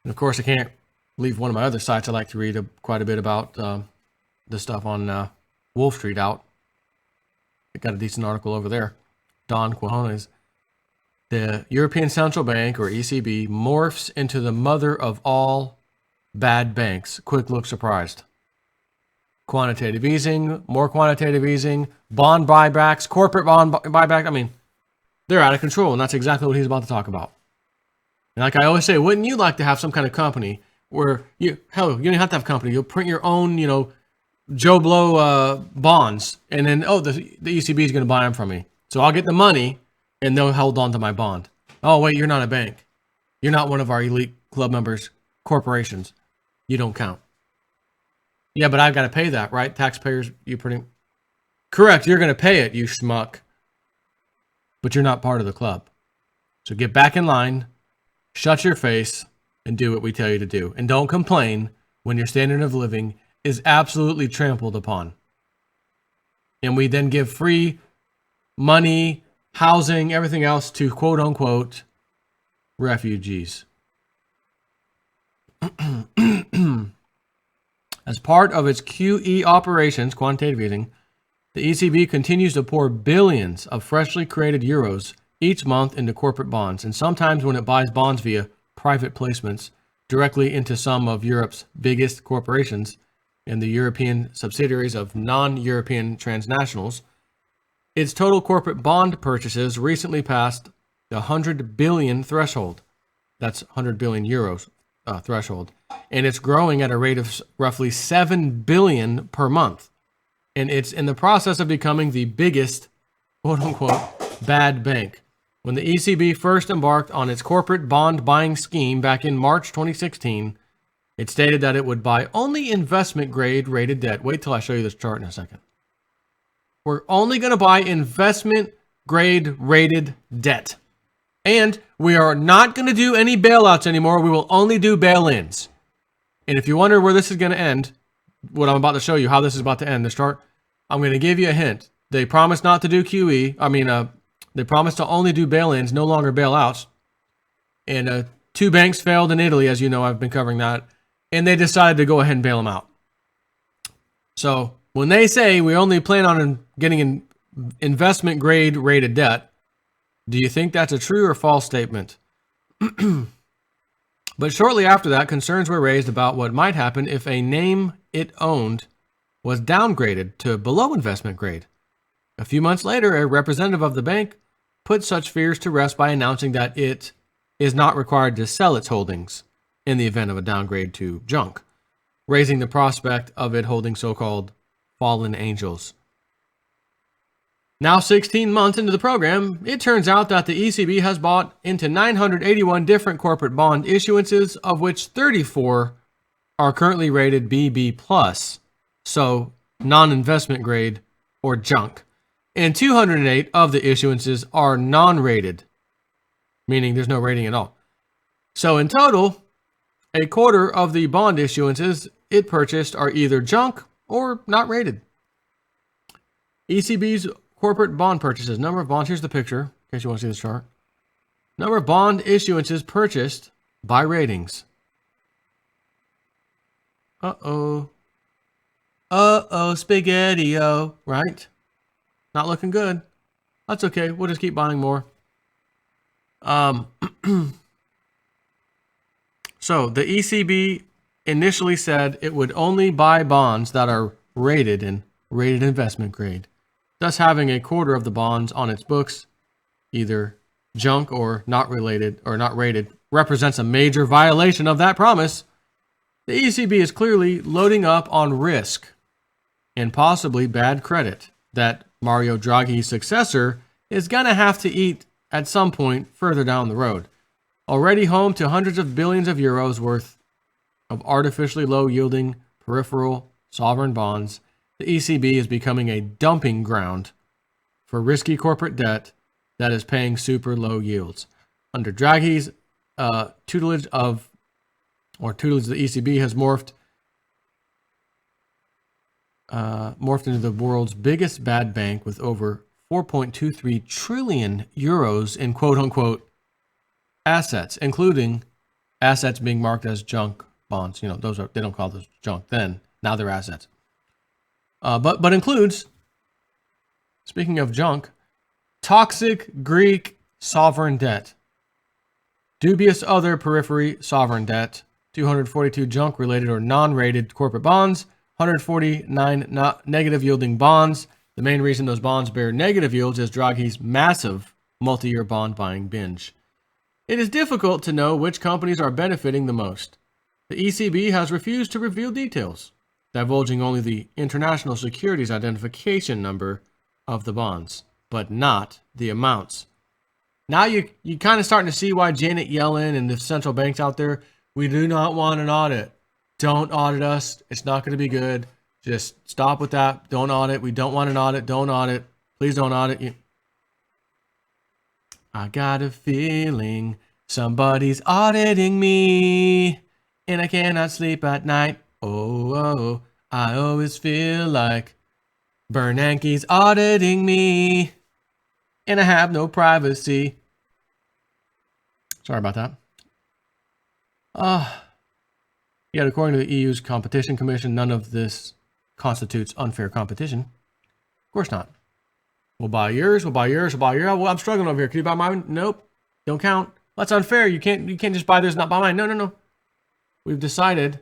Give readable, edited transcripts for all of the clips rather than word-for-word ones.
And of course, I can't leave one of my other sites I like to read quite a bit about the stuff on Wolf Street out. I got a decent article over there. Don Quajones. The European Central Bank, or ECB, morphs into the mother of all bad banks. Quick look surprised. Quantitative easing, more quantitative easing, bond buybacks, corporate bond buyback. I mean, they're out of control, and that's exactly what he's about to talk about. And like I always say, wouldn't you like to have some kind of company where you don't have to have a company. You'll print your own, Joe Blow bonds, and then, the ECB is going to buy them from me. So I'll get the money, and they'll hold on to my bond. Oh, wait, you're not a bank. You're not one of our elite club members, corporations. You don't count. Yeah, but I've got to pay that, right? Taxpayers, correct. You're going to pay it, you schmuck. But you're not part of the club. So get back in line, shut your face, and do what we tell you to do. And don't complain when your standard of living is absolutely trampled upon. And we then give free money, housing, everything else to quote unquote refugees. As part of its QE operations, quantitative easing, the ECB continues to pour billions of freshly created euros each month into corporate bonds, and sometimes when it buys bonds via private placements directly into some of Europe's biggest corporations and the European subsidiaries of non-European transnationals, its total corporate bond purchases recently passed the 100 billion threshold. That's 100 billion euros threshold. And it's growing at a rate of roughly 7 billion per month. And it's in the process of becoming the biggest, quote unquote, bad bank. When the ECB first embarked on its corporate bond buying scheme back in March 2016, it stated that it would buy only investment grade rated debt. Wait till I show you this chart in a second. We're only going to buy investment grade rated debt. And we are not going to do any bailouts anymore. We will only do bail-ins. And if you wonder where this is going to end, what I'm about to show you, how this is about to end, this chart, I'm going to give you a hint. They promised not to do QE. They promised to only do bail-ins, no longer bailouts. And 2 banks failed in Italy, as you know, I've been covering that. And they decided to go ahead and bail them out. So when they say we only plan on getting an investment grade rated debt, do you think that's a true or false statement? But shortly after that, concerns were raised about what might happen if a name it owned was downgraded to below investment grade. A few months later, a representative of the bank put such fears to rest by announcing that it is not required to sell its holdings in the event of a downgrade to junk, raising the prospect of it holding so-called fallen angels. Now 16 months into the program, it turns out that the ECB has bought into 981 different corporate bond issuances, of which 34 are currently rated BB+, so non-investment grade or junk. And 208 of the issuances are non-rated, meaning there's no rating at all. So in total, a quarter of the bond issuances it purchased are either junk or not rated. ECB's corporate bond purchases. Number of bonds. Here's the picture, in case you want to see this chart. Number of bond issuances purchased by ratings. Spaghetti-o, right? Not looking good. That's okay. We'll just keep buying more. So the ECB initially said it would only buy bonds that are rated in rated investment grade, thus having a quarter of the bonds on its books either junk or not related or not rated represents a major violation of that promise. The ECB is clearly loading up on risk and possibly bad credit that Mario Draghi's successor is going to have to eat at some point further down the road. Already home to hundreds of billions of euros worth of artificially low-yielding peripheral sovereign bonds, the ECB is becoming a dumping ground for risky corporate debt that is paying super low yields. Under Draghi's tutelage of the ECB has morphed into the world's biggest bad bank with over 4.23 trillion euros in quote-unquote assets, including assets being marked as junk bonds. They don't call those junk then. Now they're assets. But includes, speaking of junk, toxic Greek sovereign debt, dubious other periphery sovereign debt, 242 junk-related or non-rated corporate bonds, 149 negative yielding bonds. The main reason those bonds bear negative yields is Draghi's massive multi-year bond buying binge. It is difficult to know which companies are benefiting the most. The ECB has refused to reveal details, divulging only the International Securities Identification Number of the bonds, but not the amounts. Now you kind of starting to see why Janet Yellen and the central banks out there, we do not want an audit. Don't audit us. It's not going to be good. Just stop with that. Don't audit. We don't want an audit. Don't audit. Please don't audit. I got a feeling somebody's auditing me, and I cannot sleep at night. Oh, I always feel like Bernanke's auditing me, and I have no privacy. Sorry about that. Yet according to the EU's Competition Commission, none of this constitutes unfair competition. Of course not. We'll buy yours, we'll buy yours, we'll buy yours. Well, I'm struggling over here. Can you buy mine? Nope. Don't count. That's unfair. You can't just buy this and not buy mine. No. We've decided,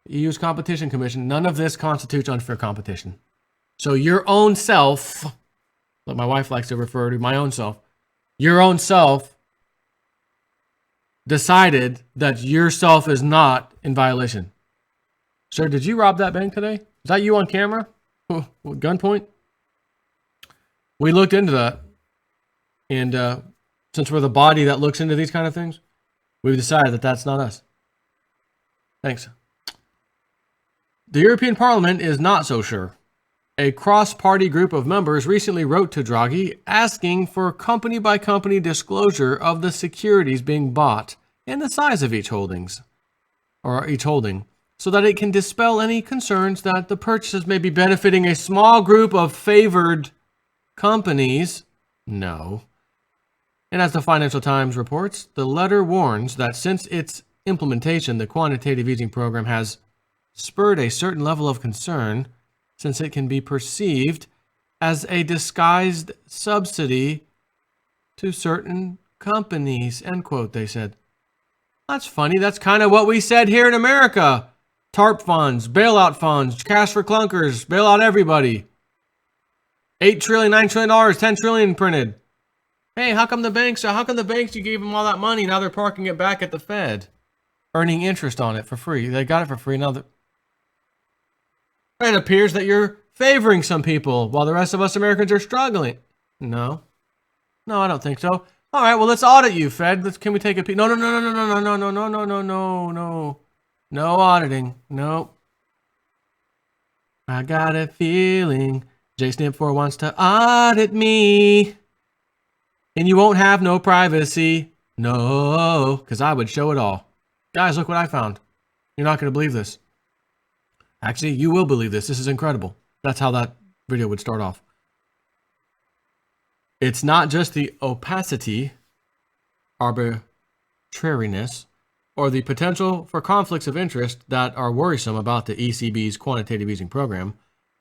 the EU's Competition Commission, none of this constitutes unfair competition. So your own self, like my wife likes to refer to my own self, your own self decided that yourself is not in violation. Sir, did you rob that bank today? Is that you on camera? Gunpoint? We looked into that. And since we're the body that looks into these kind of things, we've decided that that's not us. Thanks. The European Parliament is not so sure. A cross-party group of members recently wrote to Draghi asking for company-by-company disclosure of the securities being bought and the size of each holding, so that it can dispel any concerns that the purchases may be benefiting a small group of favored companies. No. And as the Financial Times reports, the letter warns that since its implementation, the quantitative easing program has spurred a certain level of concern, since it can be perceived as a disguised subsidy to certain companies, end quote, they said. That's funny. That's kind of what we said here in America. TARP funds, bailout funds, cash for clunkers, bail out everybody. $8 trillion, $9 trillion, $10 trillion printed. Hey, how come the banks, you gave them all that money, now they're parking it back at the Fed, earning interest on it for free. They got it for free, now it appears that you're favoring some people while the rest of us Americans are struggling. No, I don't think so. All right, well, let's audit you, Fed. Can we take a peek? No. No auditing. No. I got a feeling JSNIP4 wants to audit me. And you won't have no privacy. No, because I would show it all. Guys, look what I found. You're not going to believe this. Actually, you will believe this. This is incredible. That's how that video would start off. It's not just the opacity, arbitrariness, or the potential for conflicts of interest that are worrisome about the ECB's quantitative easing program.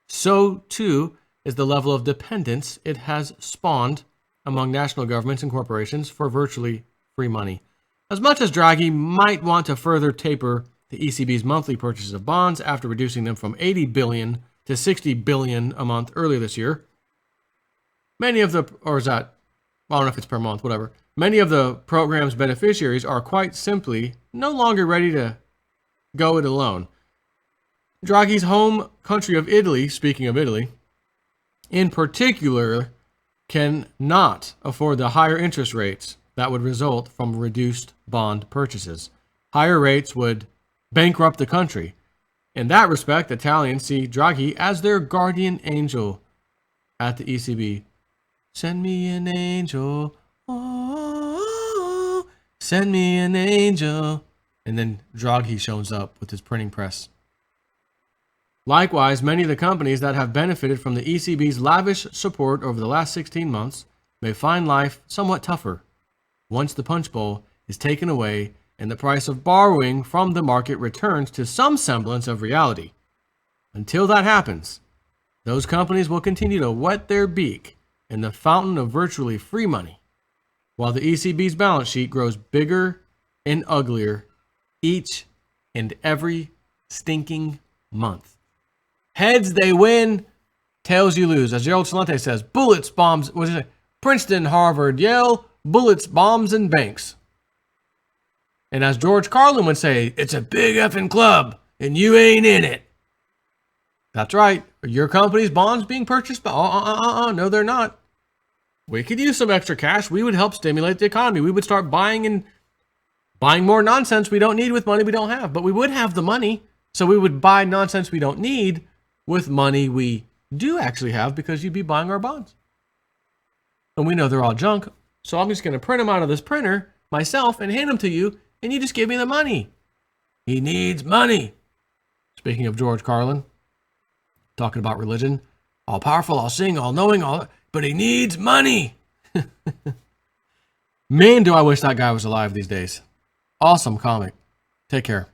So, too, is the level of dependence it has spawned among national governments and corporations for virtually free money. As much as Draghi might want to further taper the ECB's monthly purchases of bonds after reducing them from 80 billion to 60 billion a month earlier this year, many of the, or is that, I don't know if it's per month, whatever. Many of the program's beneficiaries are quite simply no longer ready to go it alone. Draghi's home country of Italy, speaking of Italy, in particular, cannot afford the higher interest rates that would result from reduced bond purchases. Higher rates would bankrupt the country. In that respect, Italians see Draghi as their guardian angel at the ECB. Send me an angel. Oh, send me an angel. And then Draghi shows up with his printing press. Likewise, many of the companies that have benefited from the ECB's lavish support over the last 16 months may find life somewhat tougher once the punch bowl is taken away and the price of borrowing from the market returns to some semblance of reality. Until that happens, those companies will continue to wet their beak in the fountain of virtually free money, while the ECB's balance sheet grows bigger and uglier each and every stinking month. Heads, they win. Tails, you lose. As Gerald Celente says, bullets, bombs, what is it? Princeton, Harvard, Yale, bullets, bombs, and banks. And as George Carlin would say, it's a big effing club, and you ain't in it. That's right. Are your company's bonds being purchased? No, they're not. We could use some extra cash. We would help stimulate the economy. We would start buying more nonsense we don't need with money we don't have. But we would have the money, so we would buy nonsense we don't need with money we do actually have, because you'd be buying our bonds. And we know they're all junk, so I'm just going to print them out of this printer myself and hand them to you, and you just give me the money. He needs money. Speaking of George Carlin, talking about religion, all powerful, all seeing, all knowing, but he needs money. Man, do I wish that guy was alive these days. Awesome comic. Take care.